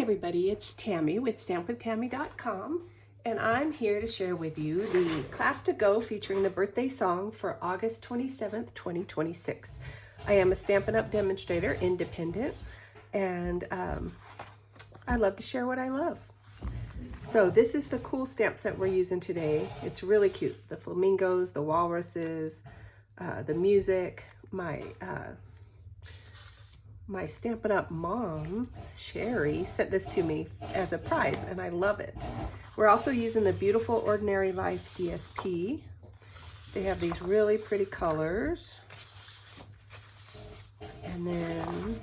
Hi everybody, it's Tammy with stampwithtammy.com, and I'm here to share with you the class to go featuring the birthday song for August 27th, 2026. I am a Stampin' Up! Demonstrator, independent, and I love to share what I love. So this is the cool stamp set we're using today. It's really cute. The flamingos, the walruses, the music, my Stampin' Up! Mom, Sherry, sent this to me as a prize, and I love it. We're also using the beautiful Ordinary Life DSP. They have these really pretty colors. And then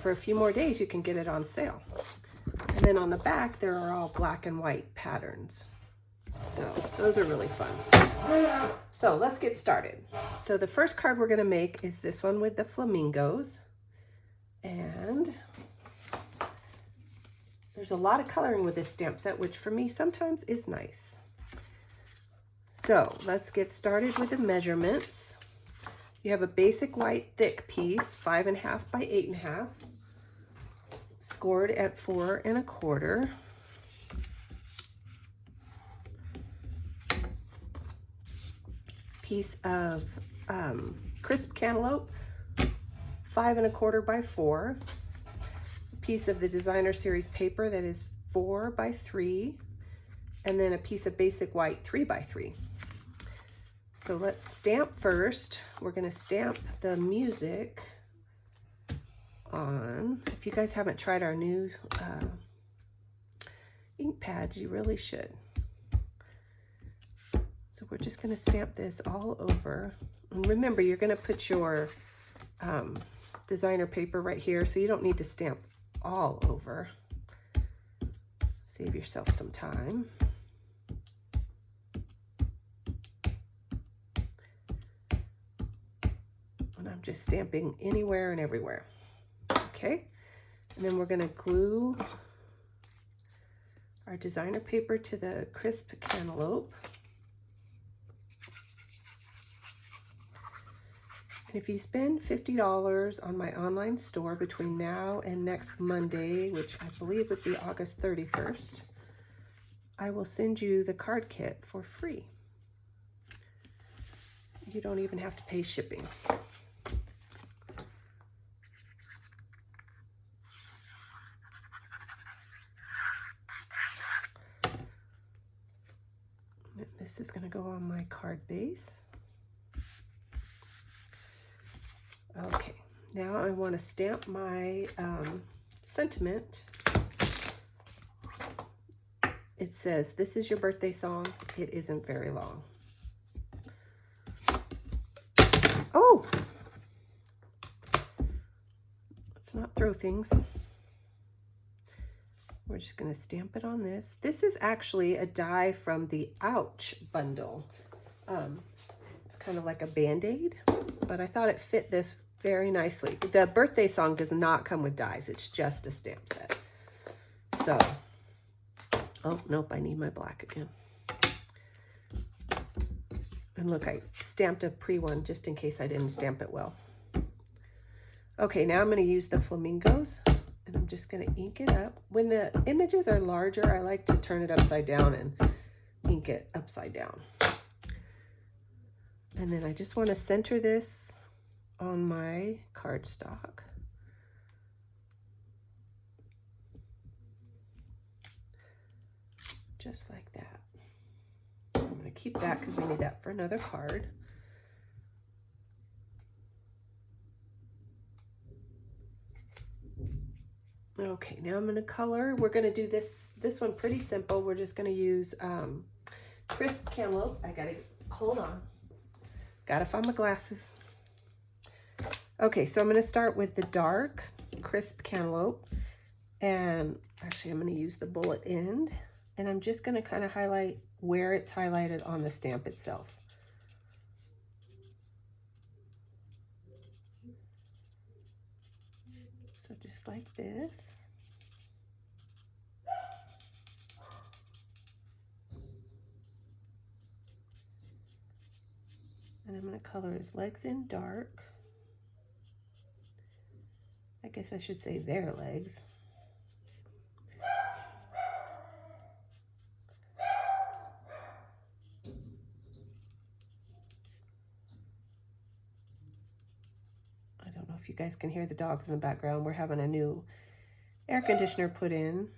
for a few more days, you can get it on sale. And then on the back, there are all black and white patterns. So those are really fun. So let's get started. So the first card we're going to make is this one with the flamingos. And there's a lot of coloring with this stamp set, which for me sometimes is nice. So let's get started with the measurements. You have a basic white thick piece, 5.5 by 8.5, scored at 4 1/4. Piece of crisp cantaloupe, 5 1/4 by 4. A piece of the designer series paper that is 4 by 3, and then a piece of basic white 3 by 3. So let's stamp first. We're going to stamp the music on. If you guys haven't tried our new ink pads, you really should. So we're just going to stamp this all over. And remember, you're going to put your designer paper right here, so you don't need to stamp all over. Save yourself some time. And I'm just stamping anywhere and everywhere. Okay, and then we're going to glue our designer paper to the crisp cantaloupe. And if you spend $50 on my online store between now and next Monday, which I believe would be August 31st, I will send you the card kit for free. You don't even have to pay shipping. This is going to go on my card base. Okay, now I want to stamp my sentiment. It says, "This is your birthday song. It isn't very long." Oh! Let's not throw things. We're just going to stamp it on this. This is actually a die from the Ouch bundle. It's kind of like a Band-Aid, but I thought it fit this very nicely. The birthday song does not come with dies. It's just a stamp set. So, oh, nope, I need my black again. And look, I stamped a pre-one just in case I didn't stamp it well. Okay, now I'm going to use the flamingos, and I'm just going to ink it up. When the images are larger, I like to turn it upside down and ink it upside down. And then I just want to center this on my cardstock. Just like that. I'm going to keep that because we need that for another card. Okay, now I'm going to color. We're going to do this one pretty simple. We're just going to use crisp cantaloupe. I got to, hold on. Got to find my glasses. Okay, so I'm going to start with the dark crisp cantaloupe, and actually I'm going to use the bullet end, and I'm just going to kind of highlight where it's highlighted on the stamp itself. So just like this. And I'm going to color his legs in dark. I guess I should say their legs. I don't know if you guys can hear the dogs in the background. We're having a new air conditioner put in.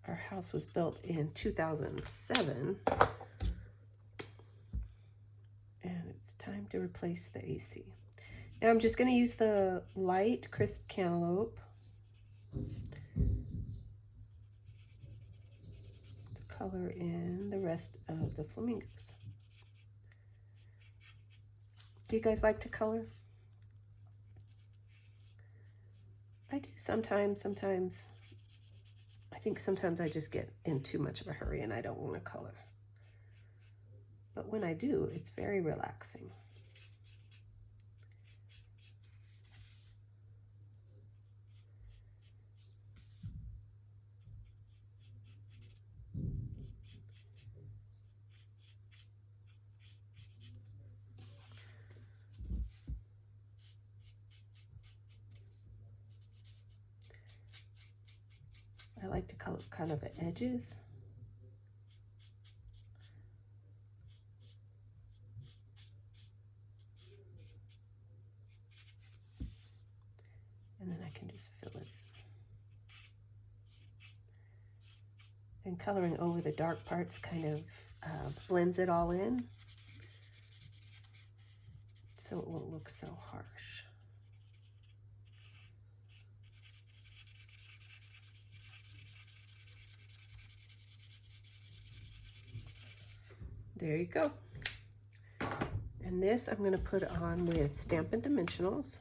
Our house was built in 2007. And it's time to replace the AC. Now I'm just going to use the light crisp cantaloupe to color in the rest of the flamingos. Do you guys like to color? I do sometimes. I think sometimes I just get in too much of a hurry and I don't want to color. But when I do, it's very relaxing. I like to color kind of the edges. And then I can just fill it in. And coloring over the dark parts kind of blends it all in, so it won't look so harsh. There you go. And this I'm going to put on with Stampin' Dimensionals.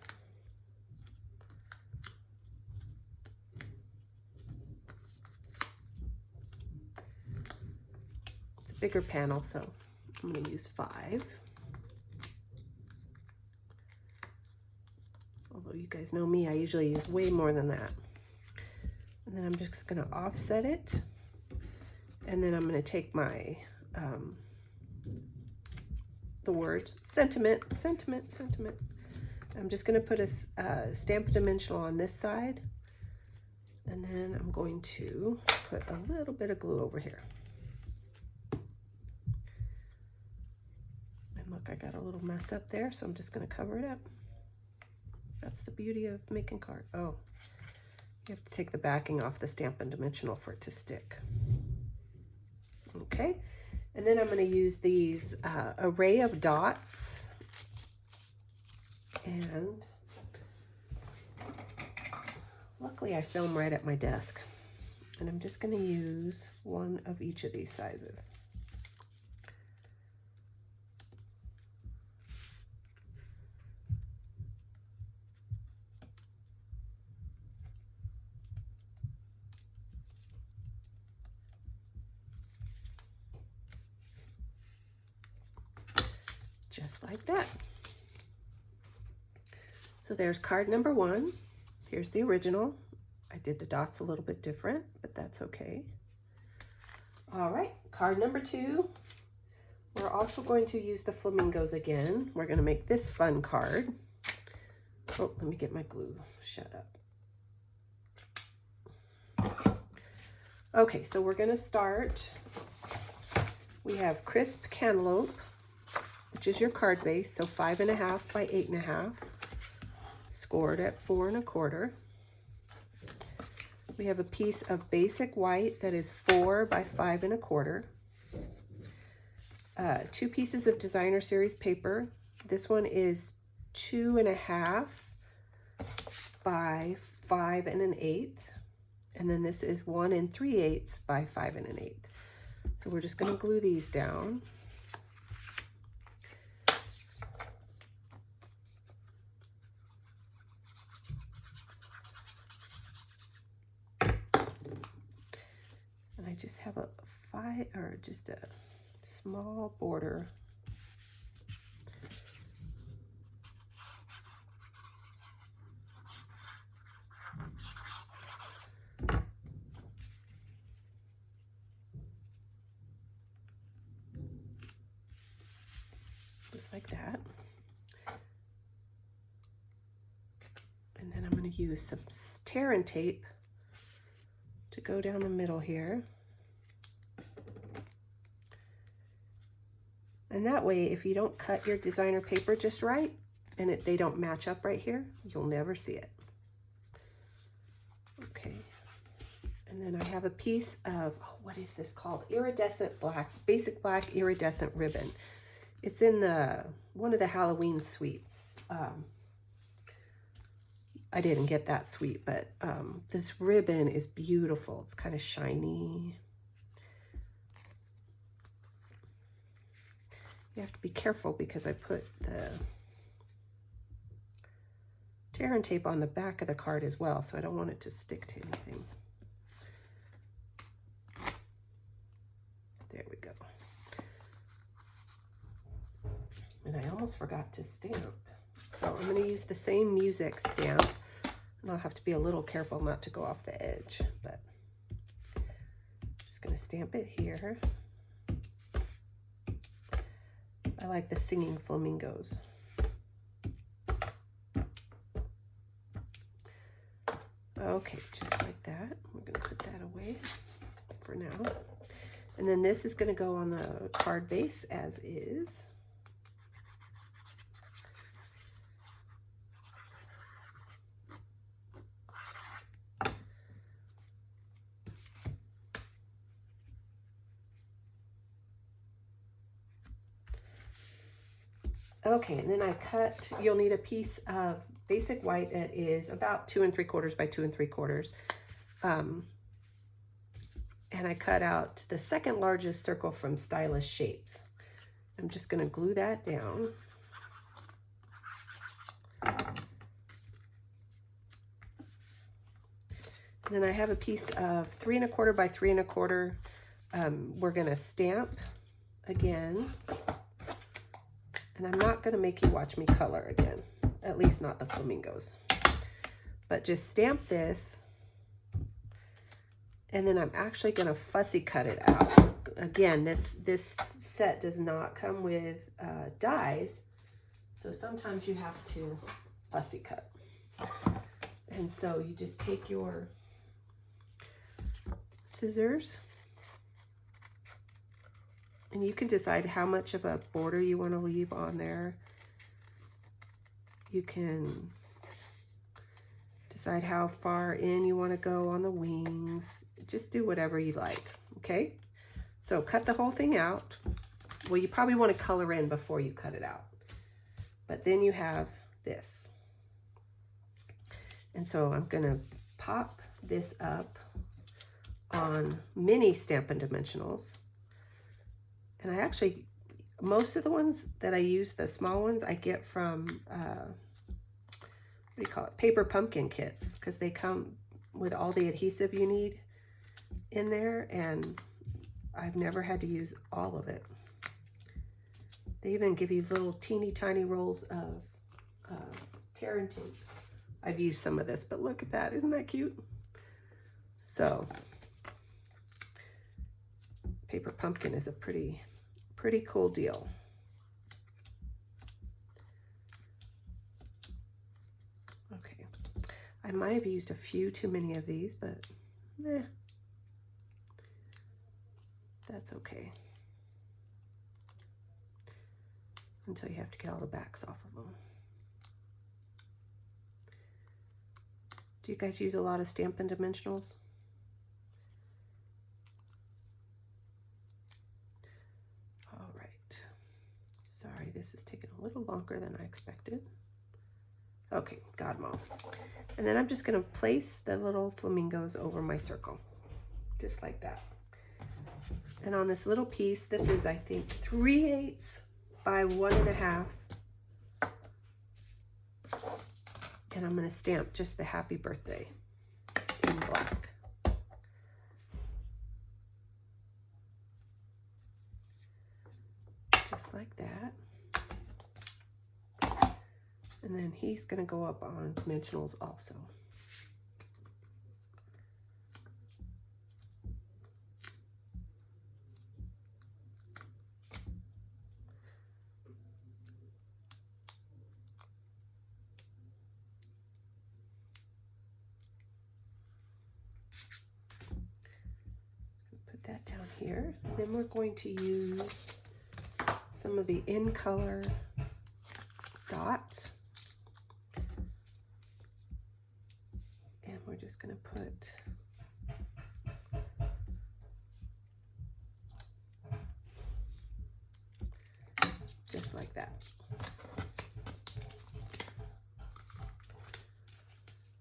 It's a bigger panel, so I'm going to use 5. Although you guys know me, I usually use way more than that. And then I'm just going to offset it. And then I'm going to take my the word sentiment. I'm just going to put a Stampin' Dimensional on this side, and then I'm going to put a little bit of glue over here. And look, I got a little mess up there, so I'm just going to cover it up. That's the beauty of making card. Oh, you have to take the backing off the Stampin' Dimensional for it to stick. Okay. And then I'm going to use these array of dots, and luckily I film right at my desk, and I'm just going to use one of each of these sizes. Just like that. So there's card number 1. Here's the original. I did the dots a little bit different, but that's okay. All right, card number 2. We're also going to use the flamingos again. We're going to make this fun card. Oh, let me get my glue. Shut up. Okay, so we're going to start. We have crisp cantaloupe, which is your card base, so 5.5 by 8.5, scored at 4 1/4. We have a piece of basic white that is 4 by 5 1/4. 2 pieces of designer series paper. This one is 2.5 by 5 1/8, and then this is 1 3/8 by 5 1/8. So we're just going to glue these down. And I just have a small border. Just like that. I'm going to use some tear and tape to go down the middle here. And that way, if you don't cut your designer paper just right, and they don't match up right here, you'll never see it. Okay. And then I have a piece of, oh, what is this called? Iridescent black, basic black iridescent ribbon. It's in one of the Halloween suites. I didn't get that sweet, but this ribbon is beautiful. It's kind of shiny. You have to be careful because I put the tear and tape on the back of the card as well, so I don't want it to stick to anything. There we go. And I almost forgot to stamp. So I'm going to use the same music stamp, and I'll have to be a little careful not to go off the edge, but just going to stamp it here. I like the singing flamingos. Okay, just like that. We're going to put that away for now. And then this is going to go on the card base as is. Okay, and then I cut, you'll need a piece of basic white that is about 2 3/4 by 2 3/4. And I cut out the second largest circle from Stylish Shapes. I'm just going to glue that down. And then I have a piece of 3 1/4 by 3 1/4. We're going to stamp again. And I'm not going to make you watch me color again, at least not the flamingos. But just stamp this, and then I'm actually going to fussy cut it out. Again, this set does not come with dies, so sometimes you have to fussy cut. And so you just take your scissors, and you can decide how much of a border you want to leave on there. You can decide how far in you want to go on the wings. Just do whatever you like, okay? So cut the whole thing out. Well, you probably want to color in before you cut it out. But then you have this. And so I'm going to pop this up on mini Stampin' Dimensionals. And I actually, most of the ones that I use, the small ones, I get from, what do you call it, paper pumpkin kits, because they come with all the adhesive you need in there, and I've never had to use all of it. They even give you little teeny tiny rolls of tear and tape. I've used some of this, but look at that. Isn't that cute? So, paper pumpkin is a pretty cool deal. Okay, I might have used a few too many of these, but that's okay. Until you have to get all the backs off of them. Do you guys use a lot of Stampin' Dimensionals? All right. Sorry, this is taking a little longer than I expected. Okay, got them all. And then I'm just going to place the little flamingos over my circle, just like that. And on this little piece, this is, I think, 3/8 by 1 1/2. And I'm going to stamp just the happy birthday in black. Just like that. And then he's going to go up on dimensionals also. here. Then we're going to use some of the in color dots. And we're just going to put just like that.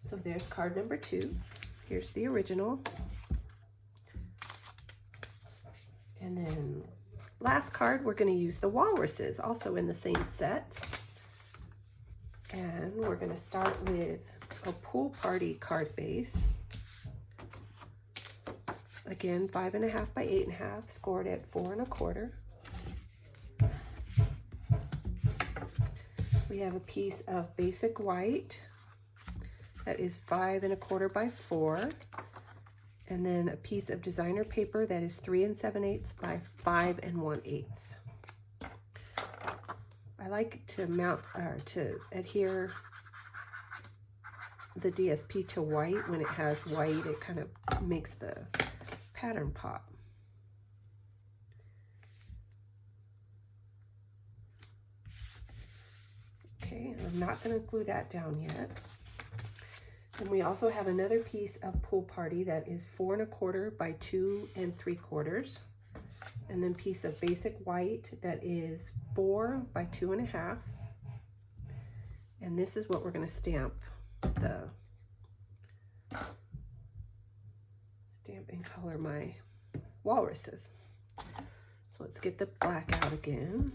So there's card number 2. Here's the original. And then last card, we're going to use the walruses, also in the same set. And we're going to start with a pool party card base. Again, 5.5 by 8.5, scored at 4 1/4. We have a piece of basic white that is 5 1/4 by 4. And then a piece of designer paper that is 3 7/8 by 5 1/8. I like to mount or to adhere the DSP to white. When it has white, it kind of makes the pattern pop. Okay, I'm not going to glue that down yet. And we also have another piece of pool party that is 4 1/4 by 2 3/4. And then piece of basic white that is 4 by 2 1/2. And this is what we're going to stamp and color my walruses. So let's get the black out again.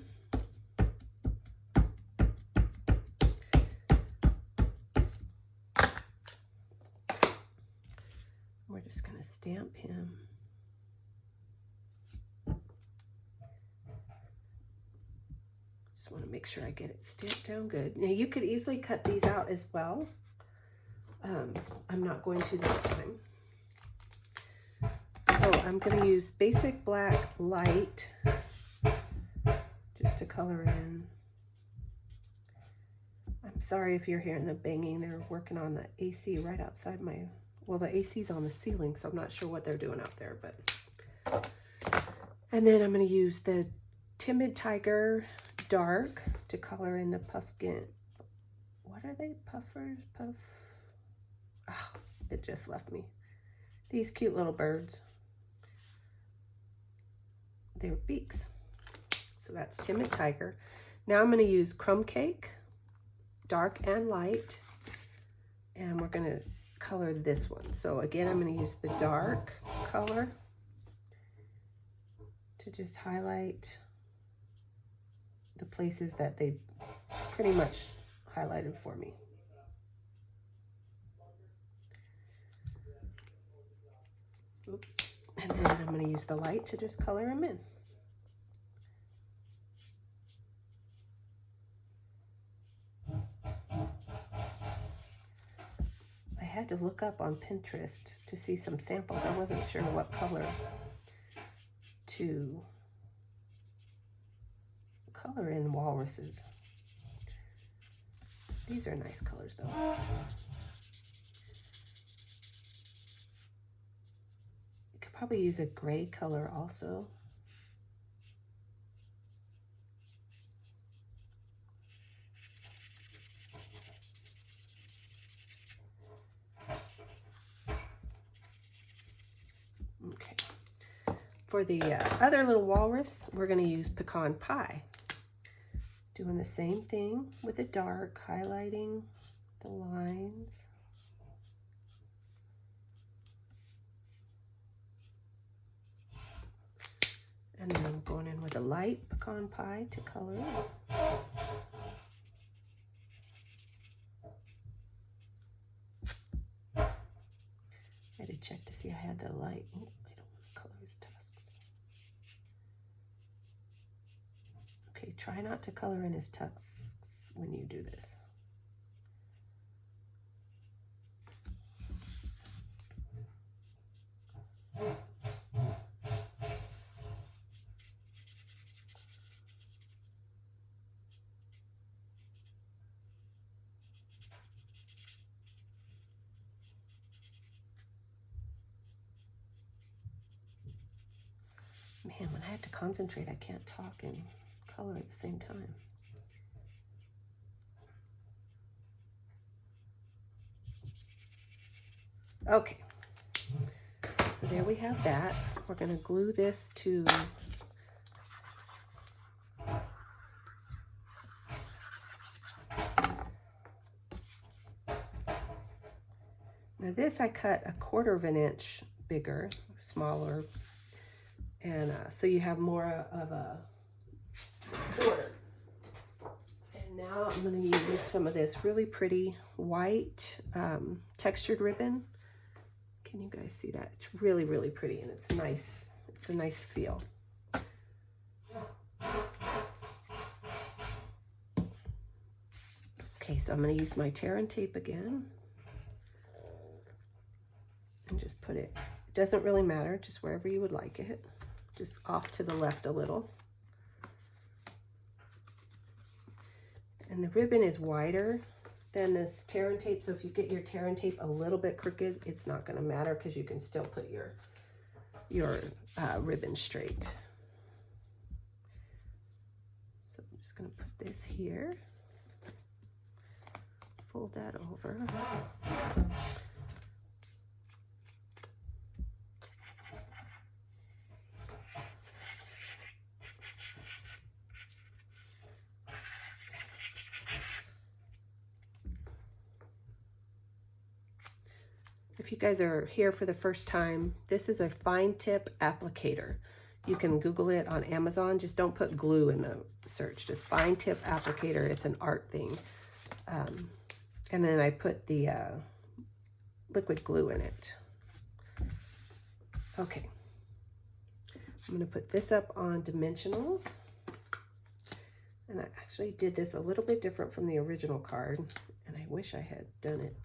We're just going to stamp him. Just want to make sure I get it stamped down good. Now you could easily cut these out as well. I'm not going to this time. So I'm going to use basic black light just to color in. I'm sorry if you're hearing the banging. They're working on the AC right outside my, well, the AC's on the ceiling, so I'm not sure what they're doing out there, but. And then I'm going to use the Timid Tiger dark to color in the puffkin. What are they? Puffers? Puff? Oh, it just left me. These cute little birds. They're beaks. So that's Timid Tiger. Now I'm going to use Crumb Cake, dark and light, and we're going to color this one. So again, I'm going to use the dark color to just highlight the places that they pretty much highlighted for me. Oops. And then I'm going to use the light to just color them in. I had to look up on Pinterest to see some samples. I wasn't sure what color to color in walruses. These are nice colors though. You could probably use a gray color also. Okay. For the other little walrus, we're going to use pecan pie. Doing the same thing with the dark, highlighting the lines. And then I'm going in with a light pecan pie to color it. I had to check to see I had the light. Oh, I don't want to color his tusks. Okay, try not to color in his tusks when you do this. Man, when I have to concentrate, I can't talk and color at the same time. Okay, so there we have that. We're going to glue this to now this I cut 1/4 inch bigger, smaller, and so you have more of a border. And now I'm going to use some of this really pretty white textured ribbon. Can you guys see that? It's really, really pretty, and it's nice. It's a nice feel. Okay, so I'm going to use my tear and tape again. And just put it, it doesn't really matter, just wherever you would like it. Just off to the left a little. And the ribbon is wider than this tear and tape, so if you get your tear and tape a little bit crooked, it's not going to matter because you can still put your ribbon straight. So I'm just going to put this here, fold that over. If you guys are here for the first time, this is a fine tip applicator. You can Google it on Amazon. Just don't put glue in the search. Just fine tip applicator. It's an art thing. And then I put the liquid glue in it. Okay. I'm going to put this up on dimensionals. And I actually did this a little bit different from the original card. And I wish I had done it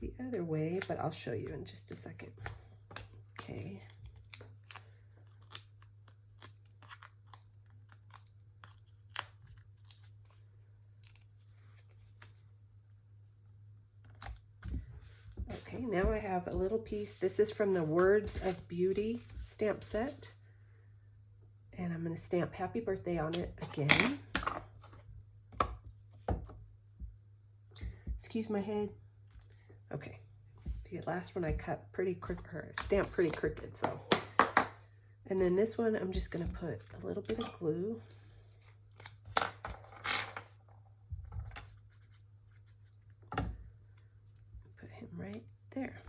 the other way, but I'll show you in just a second. Okay. Okay, now I have a little piece. This is from the Words of Beauty stamp set. And I'm going to stamp Happy Birthday on it again. Excuse my head. Okay, the last one I cut pretty crooked, or stamped pretty crooked, so. And then this one, I'm just gonna put a little bit of glue. Put him right there.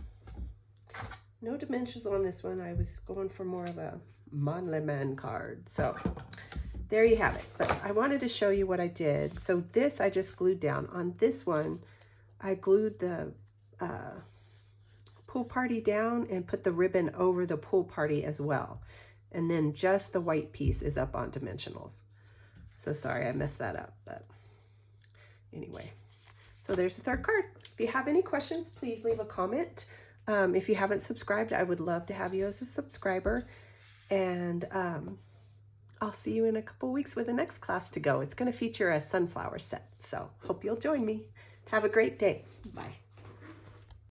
No dimensions on this one. I was going for more of a Mon-Le-Man card, so there you have it. But I wanted to show you what I did. So this I just glued down. On this one, I glued the pool party down and put the ribbon over the pool party as well. And then just the white piece is up on dimensionals. So sorry I messed that up, but anyway. So there's the third card. If you have any questions, please leave a comment. If you haven't subscribed, I would love to have you as a subscriber. And I'll see you in a couple weeks with the next class to go. It's going to feature a sunflower set. So hope you'll join me. Have a great day. Bye.